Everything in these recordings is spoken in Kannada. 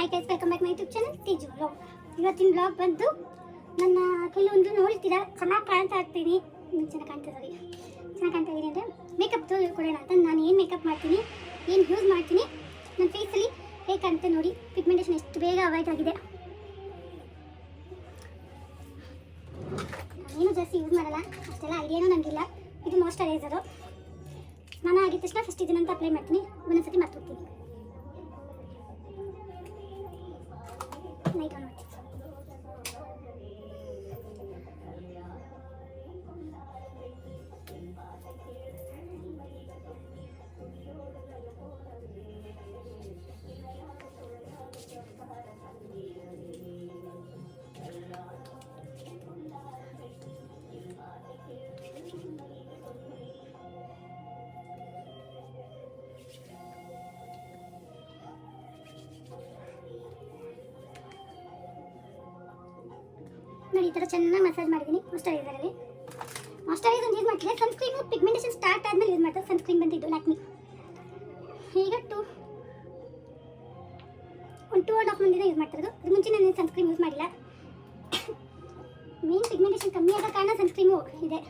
Hi guys, welcome back my YouTube channel Teju vlog. ಇವತ್ತಿನ ವ್ಲಾಗ್ ಬಂದು ನನ್ನ ಕೆಲವೊಂದು ನೋಡ್ತೀರಾ ಚೆನ್ನಾಗಿ ಕಾಣ್ತಾ ಇರ್ತೀನಿ. ಚೆನ್ನಾಗಿ ಕಾಣ್ತಿದ್ದೀರಿ ಅಂದರೆ ಮೇಕಪ್ ಕೊಡೋಣ ಅಂತ ನಾನು ಏನು ಮೇಕಪ್ ಮಾಡ್ತೀನಿ, ಏನು ಯೂಸ್ ಮಾಡ್ತೀನಿ, ನನ್ನ ಫೇಸಲ್ಲಿ ಹೇಗೆ ಕಾಣುತ್ತೆ ನೋಡಿ. ಪಿಗ್ಮೆಂಟೇಷನ್ ಎಷ್ಟು ಬೇಗ ಅವಾಯ್ಡ್ ಆಗಿದೆ. ನಾನೇನು ಜಾಸ್ತಿ ಯೂಸ್ ಮಾಡಲ್ಲ, ಅಷ್ಟೆಲ್ಲ ಐಡಿಯಾನೂ ನನಗಿಲ್ಲ. ಇದು ಮಾಯ್ಶ್ಚರೈಸರು. ನಾನು ಆಗಿದ ತಕ್ಷಣ ಫಸ್ಟ್ ಇದನ್ನಂತ ಅಪ್ಲೈ ಮಾಡ್ತೀನಿ, ಒಂದೊಂದ್ಸತಿ ಮರ್ತೋಗ್ತೀನಿ. ಲೈಟ್ ಆನ್ ಮಾಡ್ತೀನಿ. ನೋಡಿ, ಈ ಥರ ಚೆನ್ನಾಗಿ ಮಸಾಜ್ ಮಾಡಿದ್ದೀನಿ ಮಾಯ್ಶ್ಚರೈಸರಲ್ಲಿ. ಮಾಯ್ಶ್ಚರೈಸರ್ ಯೂಸ್ ಮಾಡ್ತಿದ್ದೆ. ಸನ್ಸ್ಕ್ರೀನು ಪಿಗ್ಮೆಂಟೇಷನ್ ಸ್ಟಾರ್ಟ್ ಆದಮೇಲೆ ಯೂಸ್ ಮಾಡ್ತಾರೆ. ಸನ್ಸ್ಕ್ರೀನ್ ಬಂದಿದ್ದು ಲ್ಯಾಕ್ಮಿ. ಈಗ 2.5 ಮಂದಿನ ಯೂಸ್ ಮಾಡ್ತಿರೋದು. ಅದು ಮುಂಚೆ ನಾನು ಸನ್ಸ್ಕ್ರೀನ್ ಯೂಸ್ ಮಾಡಿಲ್ಲ. ಮೇನ್ ಪಿಗ್ಮೆಂಟೇಷನ್ ಕಮ್ಮಿ ಆದ ಕಾರಣ ಸನ್ಸ್ಕ್ರೀಮು ಇದೆ.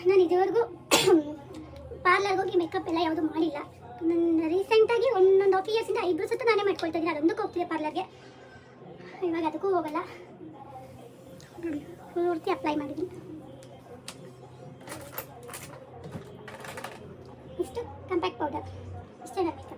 ನಾನು ಇದುವರೆಗೂ ಪಾರ್ಲರ್ಗೆ ಹೋಗಿ ಮೇಕಪ್ ಎಲ್ಲ ಯಾವುದು ಮಾಡಿಲ್ಲ. ನನ್ನ ರೀಸೆಂಟಾಗಿ 1.5 ಇಯರ್ಸಿಂದ ಐಬ್ರೋಸ್ ಸಹ ನಾನೇ ಮಾಡ್ಕೊಳ್ತಾ ಇದ್ದೀನಿ. ಅದೊಂದಕ್ಕೆ ಹೋಗ್ತಿದ್ದೆ ಪಾರ್ಲರ್ಗೆ. ಇವಾಗ ಅದಕ್ಕೂ ಹೋಗಲ್ಲ. ಪೂರ್ತಿ ಅಪ್ಲೈ ಮಾಡಿದ್ದೀನಿ. ಇಷ್ಟು ಕಾಂಪ್ಯಾಕ್ಟ್ ಪೌಡರ್, ಇಷ್ಟೇ ಮೇಕಪ್.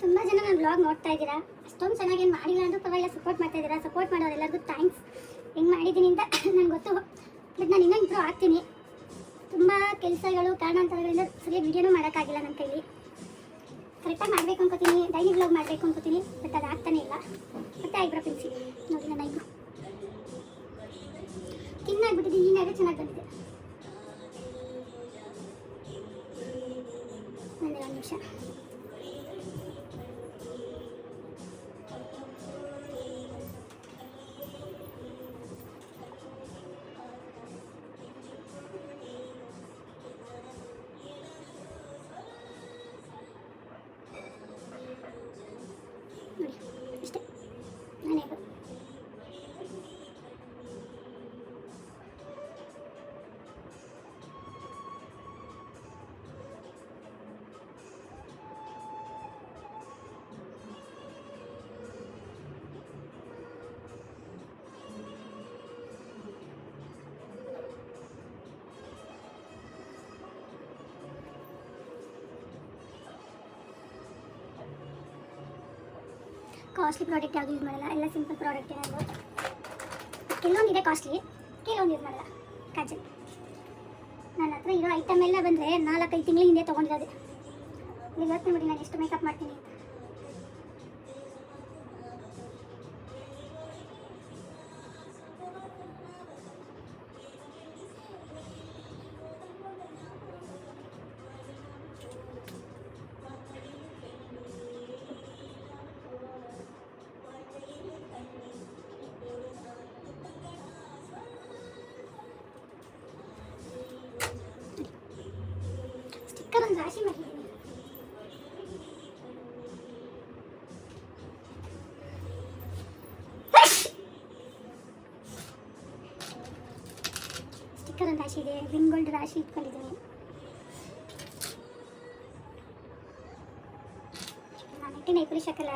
ತುಂಬ ಜನ ನನ್ನ ಬ್ಲಾಗ್ ನೋಡ್ತಾ ಇದ್ದೀರಾ. ಅಷ್ಟೊಂದು ಚೆನ್ನಾಗಿ ಏನು ಮಾಡಿಲ್ಲ ಅಂದರೂ ಪರವಾಗಿಲ್ಲ, ಸಪೋರ್ಟ್ ಮಾಡ್ತಾ ಇದ್ದೀರಾ. ಸಪೋರ್ಟ್ ಮಾಡೋರು ಎಲ್ಲರಿಗೂ ಥ್ಯಾಂಕ್ಸ್. ಹೆಂಗೆ ಮಾಡಿದ್ದೀನಿ ಅಂತ ನನಗೆ ಗೊತ್ತು, ಬಟ್ ನಾನು ಇನ್ನೂ ಇಂಪ್ರೂವ್ ಆಗ್ತೀನಿ. ತುಂಬ ಕೆಲಸಗಳು ಕಾರಣಾಂತರಗಳಿಂದ ಸರಿಯಾಗಿ ವೀಡಿಯೋನೂ ಮಾಡೋಕ್ಕಾಗಿಲ್ಲ ನನ್ನ ಕೈಲಿ. ಕರೆಕ್ಟಾಗಿ ಮಾಡಬೇಕು ಅನ್ಕೋತೀನಿ, ಡೈಲಿ ಬ್ಲಾಗ್ ಮಾಡಬೇಕು ಅನ್ಕೋತೀನಿ, ಬಟ್ ಅದು ಆಗ್ತಾನೆ ಇಲ್ಲ. ಮತ್ತು ಐಬ್ರೋ ಪೆನ್ಸಿಲ್ ನೋಡಿ, ನನ್ನ ಐಬ್ರೋ ತಿನ್ನಾಗ್ಬಿಟ್ಟಿದೆ. ಈ ನಡೆ ಚೆನ್ನಾಗಿ ಬಂದಿದೆ. ಒಂದೇ ಒಂದು ನಿಮಿಷ. ಇಷ್ಟೇ ನಾನೇ ಕಾಸ್ಟ್ಲಿ ಪ್ರಾಡಕ್ಟ್ ಯಾವುದು ಯೂಸ್ ಮಾಡಲ್ಲ. ಎಲ್ಲ ಸಿಂಪಲ್ ಪ್ರಾಡಕ್ಟ್ ಏನಾದರೂ. ಕೆಲವೊಂದಿದೆ ಕಾಸ್ಟ್ಲಿ, ಕೆಲವೊಂದು ಯೂಸ್ ಮಾಡಲ್ಲ. ಕಾಜಲ್ ನನ್ನ ಹತ್ರ ಇರೋ ಐಟಮ್ ಎಲ್ಲ ಬಂದರೆ 4-5 ತಿಂಗಳ ಹಿಂದೆ ತೊಗೊಂಡಿರೋದು. ಈಗ ಯೋಚನೆ ಮಾಡಿ ನಾನು ಎಷ್ಟು ಮೇಕಪ್ ಮಾಡ್ತೀನಿ ಅಂತ. ಒಂದು ರಾಶಿ ಮಾಡಿದ್ದೀನಿ. ಸ್ಟಿಕ್ಕರ್ ಒಂದು ರಾಶಿ ಇದೆ. ರಿಂಗೋಲ್ಡ್ ರಾಶಿ ಇಟ್ಕೊಂಡಿದ್ದೀನಿ. ನಾನು ಇಟ್ಟಿನ ನೈಪುರಿ ಶಕಲ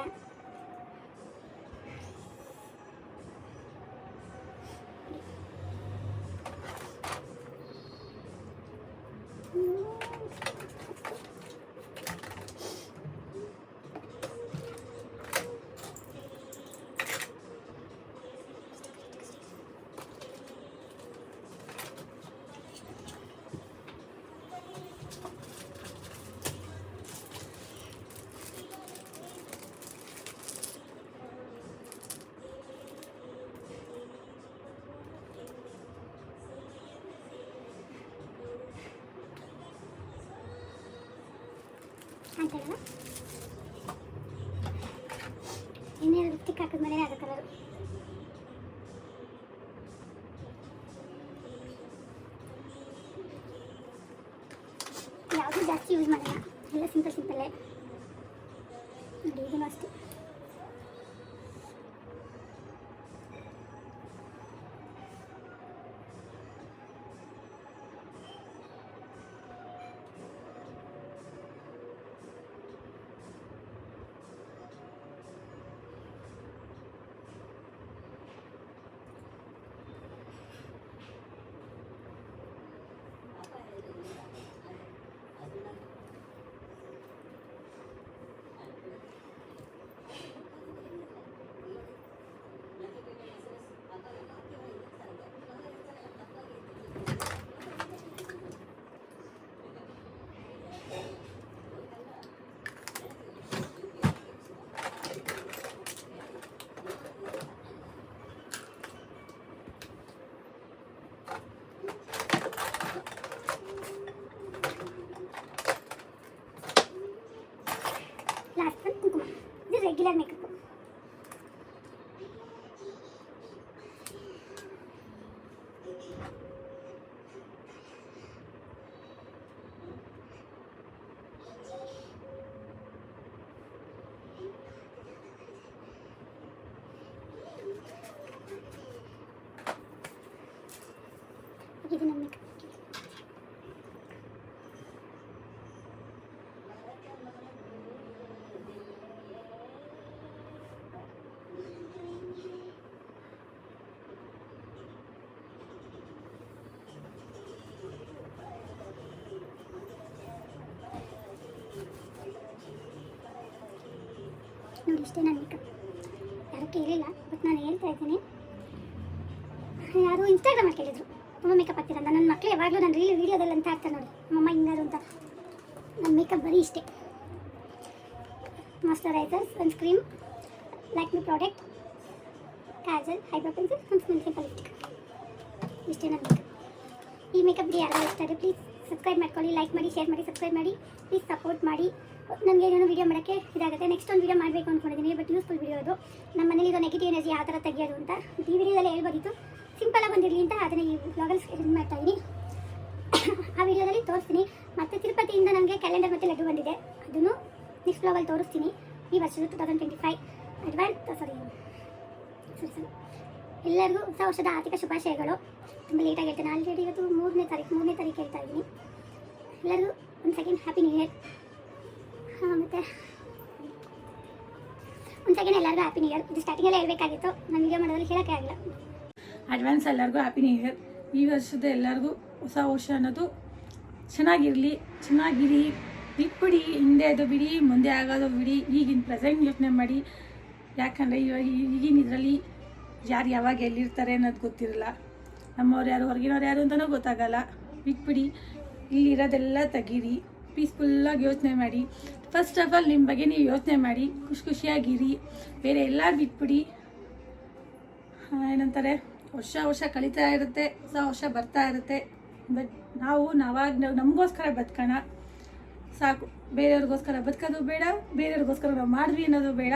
ಅಂತ ಹೇಳಲ್ಲ, ಇನ್ನೇನು ಲಿಪ್ಸ್ಟಿಕ್ ಹಾಕಿದ್ಮೇಲೆ ಅದು ಕಲರು. ಯಾವುದೂ ಜಾಸ್ತಿ ಯೂಸ್ ಮಾಡಲ್ಲ, ಎಲ್ಲ ಸಿಂಪಲ್ಲೇ ನೋಡಿ. ಇದೂ ಅಷ್ಟೇ. ಲಾಸ್ಟ್ ಒಂದು ಕುಂಕುಮ. ಇದು ರೆಗ್ಯುಲರ್ ಮೇಕಪ್. ಇದು ನನ್ನ ಮೇಕಪ್. ನೋಡಿ ಇಷ್ಟೇ ನನ್ನ ಮೇಕಪ್. ಯಾರೂ ಕೇಳಿಲ್ಲ, ಬಟ್ ನಾನು ಹೇಳ್ತಾ ಇದ್ದೀನಿ. ಯಾರು ಇನ್ಸ್ಟಾಗ್ರಾಮಲ್ಲಿ ಕೇಳಿದ್ರು ತುಂಬ ಮೇಕಪ್ ಆಗ್ತೀರ ಅಂತ. ನನ್ನ ಮಕ್ಕಳು ಯಾವಾಗಲೂ ನನ್ನ ವೀಡಿಯೋದಲ್ಲಿ ಅಂತ ಆಗ್ತಾರೆ ನೋಡಿ, ಅಮ್ಮ ಹಿಂಗಾರು ಅಂತ. ನನ್ನ ಮೇಕಪ್ ಬರೀ ಇಷ್ಟೇ: moisturiser, sunscreen, Lakme product, Kajal, eyebrow pencil, simple lipstick. ಇಷ್ಟೇ ನನ್ನ ಮೇಕಪ್. ಈ ಮೇಕಪ್ ಯಾರು ಇಷ್ಟ ಆದರೆ ಪ್ಲೀಸ್ ಸಬ್ಸ್ಕ್ರೈಬ್ ಮಾಡ್ಕೊಳ್ಳಿ, ಲೈಕ್ ಮಾಡಿ, ಶೇರ್ ಮಾಡಿ, ಸಬ್ಸ್ಕ್ರೈಬ್ ಮಾಡಿ, ಪ್ಲೀಸ್ ಸಪೋರ್ಟ್ ಮಾಡಿ. ನನಗೆ ಏನೋ ವೀಡಿಯೋ ಮಾಡೋಕ್ಕೆ ಇದಾಗುತ್ತೆ. ನೆಕ್ಸ್ಟ್ ಒಂದು ವೀಡಿಯೋ ಮಾಡಬೇಕು ಅಂದ್ಕೊಂಡಿದ್ದೀನಿ, ಬಟ್ ಯೂಸ್ಫುಲ್ ವೀಡಿಯೋ ಅದು. ನಮ್ಮ ಮನೇಲಿರೋ ನೆಗೆಟಿವ್ ಎನರ್ಜಿ ಯಾವ ಥರ ತೆಗೆಯೋದು ಅಂತ ಈ ವಿಡಿಯೋದಲ್ಲಿ ಹೇಳ್ಬೋದಿತ್ತು. ಸಿಂಪಲಾಗಿ ಬಂದಿರಲಿ ಅಂತ ಅದನ್ನು ಈ ವ್ಲಾಗಲ್ಲಿ ಇದು ಮಾಡ್ತಾಯಿದ್ದೀನಿ. ಆ ವಿಡಿಯೋದಲ್ಲಿ ತೋರಿಸ್ತೀನಿ. ಮತ್ತು ತಿರುಪತಿಯಿಂದ ನನಗೆ ಕ್ಯಾಲೆಂಡರ್ ಮತ್ತು ಲಡ್ಡು ಬಂದಿದೆ, ಅದನ್ನು ನೆಕ್ಸ್ಟ್ ವ್ಲಾಗಲ್ಲಿ ತೋರಿಸ್ತೀನಿ. ಈ ವರ್ಷದ 2025 ಸರಿ ಎಲ್ಲರಿಗೂ ಹೊಸ ವರ್ಷದ ಆರ್ಥಿಕ ಶುಭಾಶಯಗಳು. ತುಂಬ ಲೇಟಾಗಿ ಹೇಳ್ತೇನೆ, ಆಲ್ರೆಡಿ ಇವತ್ತು 3ನೇ ತಾರೀಕು ಹೇಳ್ತಾ ಇದ್ದೀನಿ. ಎಲ್ಲರಿಗೂ ಒಂದು ಸೆಕೆಂಡ್ ಹ್ಯಾಪಿ ನ್ಯೂ ಇಯರ್. ಮತ್ತು ಒಂದು ಸೆಕೆಂಡ್ ಎಲ್ಲರಿಗೂ ಹ್ಯಾಪಿ ನ್ಯೂ ಇಯರ್. ಇದು ಸ್ಟಾರ್ಟಿಂಗಲ್ಲೇ ಹೇಳ್ಬೇಕಾಗಿತ್ತು, ನಾನು ವೀಡಿಯೋ ಮಾಡೋದ್ರಲ್ಲಿ ಹೇಳೋಕ್ಕೆ ಆಗಿಲ್ಲ. ಅಡ್ವಾನ್ಸ್ ಎಲ್ಲರಿಗೂ ಹ್ಯಾಪಿ ನ್ಯೂ ಇಯರ್. ಈ ವರ್ಷದ ಎಲ್ಲರಿಗೂ ಹೊಸ ವರ್ಷ ಅನ್ನೋದು ಚೆನ್ನಾಗಿರಿ, ಬಿಟ್ಬಿಡಿ ಹಿಂದೆ ಅದು ಬಿಡಿ, ಮುಂದೆ ಆಗೋದು ಬಿಡಿ, ಈಗಿನ ಪ್ರೆಸೆಂಟ್ ಯೋಚನೆ ಮಾಡಿ. ಯಾಕಂದರೆ ಇವಾಗ ಈಗಿನ ಇದರಲ್ಲಿ ಯಾರು ಯಾವಾಗ ಎಲ್ಲಿರ್ತಾರೆ ಅನ್ನೋದು ಗೊತ್ತಿರಲ್ಲ. ನಮ್ಮವ್ರು ಯಾರು, ಹೊರಗಿನವ್ರು ಯಾರು ಅಂತಲೂ ಗೊತ್ತಾಗಲ್ಲ. ಬಿಟ್ಬಿಡಿ, ಇಲ್ಲಿರೋದೆಲ್ಲ ತೆಗೀರಿ, ಪೀಸ್ಫುಲ್ಲಾಗಿ ಯೋಚನೆ ಮಾಡಿ. ಫಸ್ಟ್ ಆಫ್ ಆಲ್ ನಿಮ್ಮ ಬಗ್ಗೆ ನೀವು ಯೋಚನೆ ಮಾಡಿ, ಖುಷಿಯಾಗಿರಿ, ಬೇರೆ ಎಲ್ಲ ಬಿಟ್ಬಿಡಿ. ಏನಂತಾರೆ, ವರ್ಷ ಕಳೀತಾ ಇರುತ್ತೆ, ಹೊಸ ವರ್ಷ ಬರ್ತಾ ಇರುತ್ತೆ. ಬಟ್ ನಾವಾಗ ನಮಗೋಸ್ಕರ ಬದುಕೋಣ ಸಾಕು. ಬೇರೆಯವ್ರಿಗೋಸ್ಕರ ಬದುಕೋದು ಬೇಡ, ಬೇರೆಯವ್ರಿಗೋಸ್ಕರ ನಾವು ಮಾಡಿದ್ವಿ ಅನ್ನೋದು ಬೇಡ.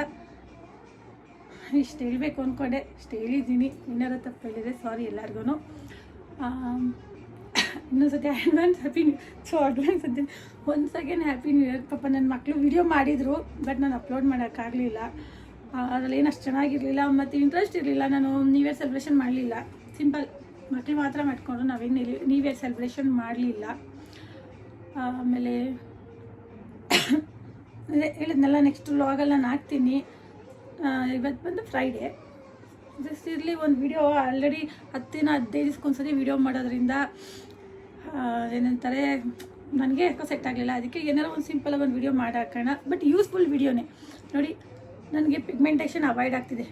ಇಷ್ಟು ಹೇಳಬೇಕು ಅಂದ್ಕೊಂಡೆ, ಇಷ್ಟು ಹೇಳಿದ್ದೀನಿ. ಏನಾರು ತಪ್ಪು ಹೇಳಿದೆ ಸಾರಿ ಎಲ್ಲರಿಗೂ. ಇನ್ನೊಂದು ಸತಿ ಅಡ್ವಾನ್ಸ್ ಅಂತೀನಿ. ಒಂದು ಸೆಕೆಂಡ್ ಹ್ಯಾಪಿ ನ್ಯೂ ಇಯರ್. ಪಾಪ ನನ್ನ ಮಕ್ಕಳು ವಿಡಿಯೋ ಮಾಡಿದರು, ಬಟ್ ನಾನು ಅಪ್ಲೋಡ್ ಮಾಡೋಕ್ಕಾಗಲಿಲ್ಲ. ಅದರಲ್ಲಿ ಏನು ಅಷ್ಟು ಚೆನ್ನಾಗಿರಲಿಲ್ಲ ಮತ್ತು ಇಂಟ್ರೆಸ್ಟ್ ಇರಲಿಲ್ಲ. ನಾನು ನ್ಯೂ ಇಯರ್ ಸೆಲೆಬ್ರೇಷನ್ ಮಾಡಲಿಲ್ಲ, ಸಿಂಪಲ್ ಮಕ್ಕಳು ಮಾತ್ರ ಮಾಡಿಕೊಂಡು ನಾವೇನು ನ್ಯೂ ಇಯರ್ ಸೆಲೆಬ್ರೇಷನ್ ಮಾಡಲಿಲ್ಲ. ಆಮೇಲೆ ಹೇಳಿದ್ನೆಲ್ಲ ನೆಕ್ಸ್ಟ್ ವ್ಲಾಗಲ್ಲಿ ನಾನು ಹಾಕ್ತೀನಿ. ಇವತ್ತು ಬಂದು ಫ್ರೈಡೇ. ಜಸ್ಟ್ ಇರಲಿ ಒಂದು ವಿಡಿಯೋ ಆಲ್ರೆಡಿ 10-15 ದಿವಸಕ್ಕೊಂದ್ಸತಿ ವಿಡಿಯೋ ಮಾಡೋದ್ರಿಂದ ಏನಂತಾರೆ ನನಗೆ ಯಾಕೋ ಸೆಟ್ ಆಗಲಿಲ್ಲ. ಅದಕ್ಕೆ ಏನಾರು ಒಂದು ಸಿಂಪಲಾಗಿ ಒಂದು ವಿಡಿಯೋ ಮಾಡಿ ಹಾಕೋಣ. ಬಟ್ ಯೂಸ್ಫುಲ್ ವಿಡಿಯೋನೇ ನೋಡಿ. ನನಗೆ ಪಿಗ್ಮೆಂಟೇಷನ್ ಅವಾಯ್ಡ್ ಆಗ್ತಿದೆ.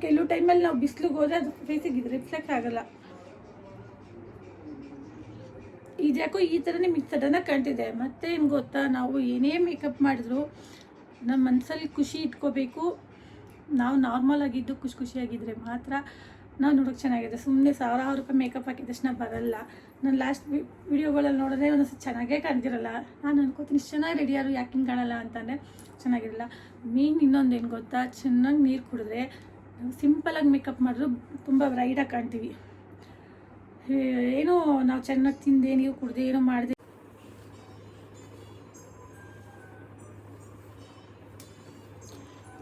ಕೆಲವು ಟೈಮಲ್ಲಿ ನಾವು ಬಿಸಿಲಿಗೆ ಹೋದರೆ ಅದು ಫೇಸಿಗೆ ಇದು ರಿಫ್ಲೆಕ್ಟ್ ಆಗೋಲ್ಲ. ಇದು ಯಾಕೋ ಈ ಥರನೇ ಸಡನ್ನಾಗಿ ಕಾಣ್ತಿದೆ. ಮತ್ತೆ ಏನು ಗೊತ್ತಾ, ನಾವು ಏನೇ ಮೇಕಪ್ ಮಾಡಿದ್ರು ನಮ್ಮ ಮನಸ್ಸಲ್ಲಿ ಖುಷಿ ಇಟ್ಕೋಬೇಕು. ನಾವು ನಾರ್ಮಲ್ ಆಗಿದ್ದು ಖುಷಿಯಾಗಿದ್ದರೆ ಮಾತ್ರ ನಾವು ನೋಡೋಕ್ಕೆ ಚೆನ್ನಾಗಿದೆ. ಸುಮ್ಮನೆ 1000 ರೂಪಾಯಿ ಮೇಕಪ್ ಹಾಕಿದ ತಕ್ಷಣ ಬರಲ್ಲ. ನಾನು ಲಾಸ್ಟ್ ವಿಡಿಯೋಗಳಲ್ಲಿ ನೋಡಿದ್ರೆ ಒಂದೊಂದು ಚೆನ್ನಾಗೇ ಕಾಣ್ತಿರಲ್ಲ. ನಾನು ಅನ್ಕೋತೀನಿ ಇಷ್ಟು ಚೆನ್ನಾಗಿ ರೆಡಿಯಾರು ಯಾಕೆ ಹಿಂಗೆ ಕಾಣಲ್ಲ ಅಂತಂದರೆ ಚೆನ್ನಾಗಿರಲ್ಲ. ಮೇನ್ ಇನ್ನೊಂದು ಏನು ಗೊತ್ತಾ, ಚೆನ್ನಾಗಿ ನೀರು ಕುಡಿದ್ರೆ ನಾವು ಸಿಂಪಲಾಗಿ ಮೇಕಪ್ ಮಾಡಿದ್ರು ತುಂಬ ಬ್ರೈಟಾಗಿ ಕಾಣ್ತೀವಿ. ಏನೋ ನಾವು ಚೆನ್ನಾಗಿ ತಿಂದೆ ನೀರು ಕುಡ್ದೆ ಏನೋ ಮಾಡಿದೆ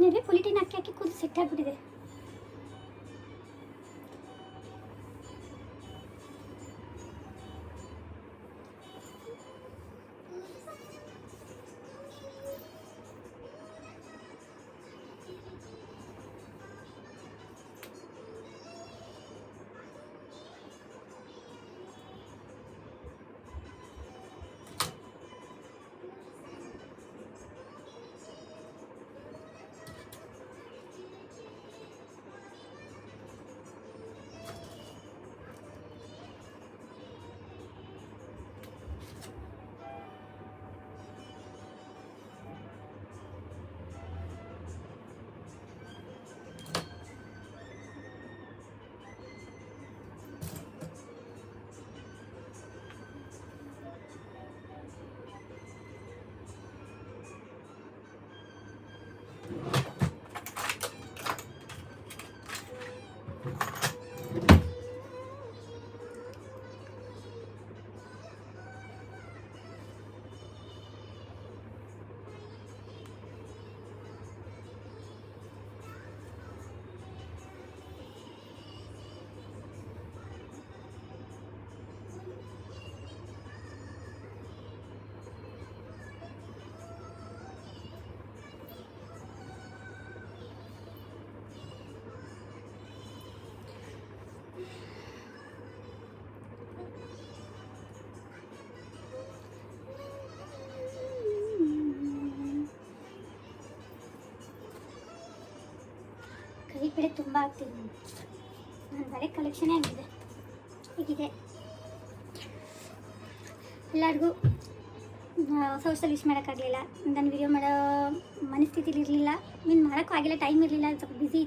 ನೆರೆ ಪೊಲಿಟಿನ್ ಹಾಕಿ ಹಾಕಿ ಕೂದಲು ಸೆಟ್ ಆಗಿಬಿಟ್ಟಿದೆ. ಕೈ ಬೆಳೆ ತುಂಬ ಆಗ್ತಿದೆ. ನನ್ನ ಬಳೆ ಕಲೆಕ್ಷನೇ ಆಗಿದೆ ಹೀಗಿದೆ. ಎಲ್ಲರಿಗೂ ಹೊಸ ವರ್ಷದಲ್ಲಿ ವಿಶ್ ಮಾಡೋಕ್ಕಾಗಲಿಲ್ಲ. ನಾನು ವಿಡಿಯೋ ಮಾಡೋ ಮನಸ್ಥಿತಿಲಿ ಇರಲಿಲ್ಲ, ಮೀನ್ ಮಾಡೋಕ್ಕೂ ಆಗಿಲ್ಲ, ಟೈಮ್ ಇರಲಿಲ್ಲ, ಸ್ವಲ್ಪ ಬ್ಯುಸಿ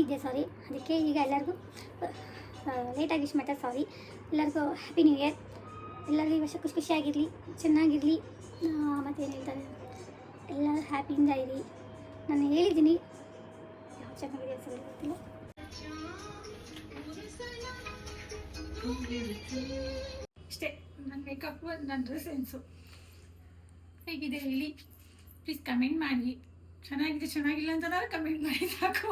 ಇದ್ದೆ ಸಾರಿ. ಅದಕ್ಕೆ ಈಗ ಎಲ್ಲರಿಗೂ ಲೇಟಾಗಿ ವಿಶ್ ಮಾಡ್ತಾರೆ, ಸಾರಿ. ಎಲ್ಲರಿಗೂ ಹ್ಯಾಪಿ ನ್ಯೂ ಇಯರ್. ಎಲ್ಲರಿಗೂ ಈ ವರ್ಷ ಖುಷಿಯಾಗಿರಲಿ, ಚೆನ್ನಾಗಿರಲಿ. ಮತ್ತೇನು ಹೇಳ್ತಾರೆ, ಎಲ್ಲರೂ ಹ್ಯಾಪಿಯಿಂದ ಇರಿ. ನಾನು ಹೇಳಿದ್ದೀನಿ, ಯಾವ ಚೆನ್ನಾಗಿದೆ ಅಂತ ಗೊತ್ತಿಲ್ಲ. ಅಷ್ಟೇ ನನ್ನ ಮೇಕಪ್, ನನ್ನ ಡ್ರೆಸ್ ಸೆನ್ಸು ಹೇಗಿದೆ ಹೇಳಿ, ಪ್ಲೀಸ್ ಕಮೆಂಟ್ ಮಾಡಿ. ಚೆನ್ನಾಗಿದೆ ಚೆನ್ನಾಗಿಲ್ಲ ಅಂತಂದ್ರೆ ಕಮೆಂಟ್ ಮಾಡಿ ಸಾಕು.